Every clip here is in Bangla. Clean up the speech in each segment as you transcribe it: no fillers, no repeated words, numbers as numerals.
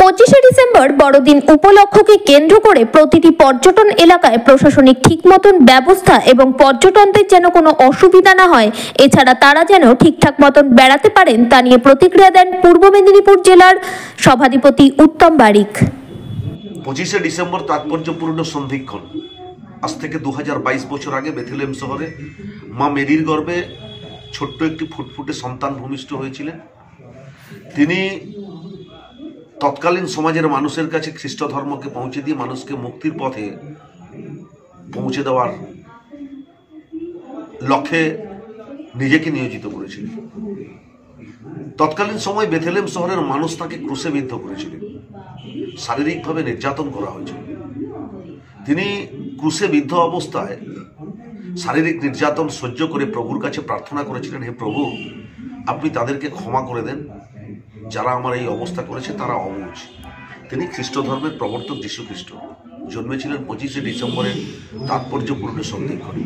25শে ডিসেম্বর বড়দিন উপলক্ষকে কেন্দ্র করে প্রতিটি পর্যটন এলাকায় প্রশাসনিক ঠিকমতন ব্যবস্থা এবং পর্যটকদের যেন কোনো অসুবিধা না হয়, এছাড়া তারা যেন ঠিকঠাক মতন বেড়াতে পারেন তা নিয়ে প্রতিক্রিয়া দেন পূর্ব মেদিনীপুর জেলার সভাধিপতি উত্তম বারিক। 25শে ডিসেম্বর তাৎপর্যপূর্ণ সন্ধিক্ষণ। আজ থেকে 2022 বছর আগে বেথলেহেম শহরে মা মেরির গর্ভে ছোট্ট একটি ফুটফুটে সন্তান ভূমিষ্ঠ হয়েছিলেন। তিনি তৎকালীন সমাজের মানুষের কাছে খ্রিস্ট ধর্মকে পৌঁছে দিয়ে মানুষকে মুক্তির পথে পৌঁছে দেওয়ার লক্ষ্যে নিজেকে নিয়োজিত করেছিলেন। তৎকালীন সময় বেথলেহেম শহরের মানুষ তাকে ক্রুশে বিদ্ধ করেছিলেন, শারীরিকভাবে নির্যাতন করা হয়েছিল। তিনি ক্রুশে বিদ্ধ অবস্থায় শারীরিক নির্যাতন সহ্য করে প্রভুর কাছে প্রার্থনা করেছিলেন, হে প্রভু, আপনি তাদেরকে ক্ষমা করে দেন, যারা আমার এই অবস্থা করেছে তারা অবুঝ। তিনি খ্রিস্ট ধর্মের প্রবর্তক যীশু খ্রিস্ট জন্মেছিলেন 25শে ডিসেম্বরের তাৎপর্যপূর্ণ সন্ধিক্ষণে।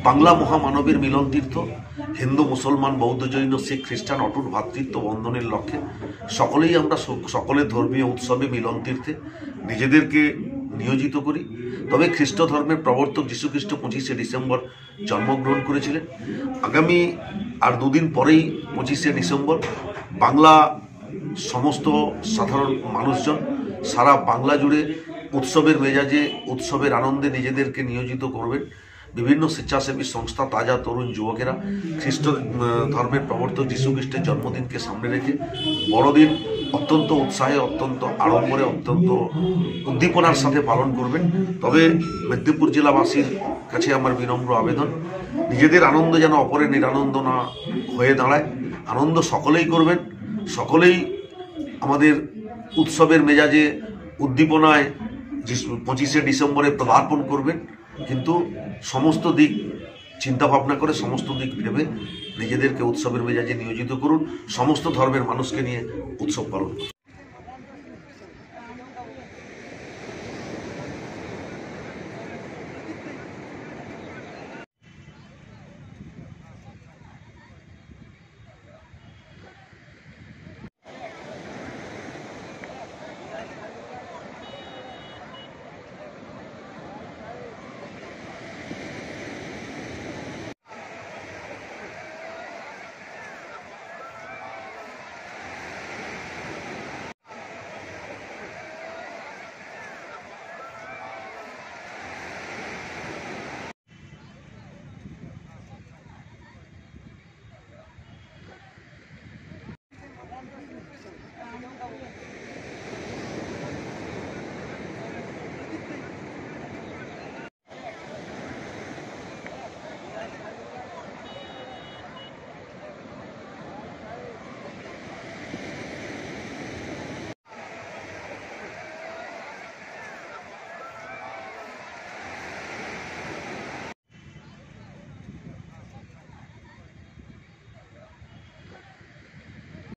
বাংলা মহামানবের মিলন তীর্থ, হিন্দু মুসলমান বৌদ্ধ জৈন শিখ খ্রিস্টান অটুট ভ্রাতৃত্ব বন্ধনের লক্ষ্যে সকলেই আমরা সকলের ধর্মীয় উৎসবে মিলন তীর্থে নিজেদেরকে নিয়োজিত করি। তবে খ্রিস্ট ধর্মের প্রবর্তক যীশু খ্রিস্ট 25শে ডিসেম্বর জন্মগ্রহণ করেছিলেন। আগামী আর দুদিন পরেই 25শে ডিসেম্বর বাংলা সমস্ত সাধারণ মানুষজন সারা বাংলা জুড়ে উৎসবের মেজাজে উৎসবের আনন্দে নিজেদেরকে নিয়োজিত করবেন। বিভিন্ন স্বেচ্ছাসেবী সংস্থা, তাজা তরুণ যুবকেরা খ্রিস্ট ধর্মের প্রবর্তক যীশু খ্রিস্টের জন্মদিনকে সামনে রেখে বড়দিন অত্যন্ত উৎসাহে, অত্যন্ত আড়ম্বরে, অত্যন্ত উদ্দীপনার সাথে পালন করবেন। তবে মেদিনীপুর জেলাবাসীর কাছে আমার বিনম্র আবেদন, নিজেদের আনন্দ যেন অপরের নিরানন্দ না হয়ে দাঁড়ায়। আনন্দ সকলেই করবেন, সকলেই আমাদের উৎসবের মেজাজে উদ্দীপনায় 25শে ডিসেম্বরে পদার্পণ করবেন, কিন্তু সমস্ত দিক চিন্তা ভাবনা করে, সমস্ত দিক ভেবে নিজেদেরকে উৎসবের মেজাজে নিয়োজিত করুন। সমস্ত ধর্মের মানুষকে নিয়ে উৎসব পালন করুন।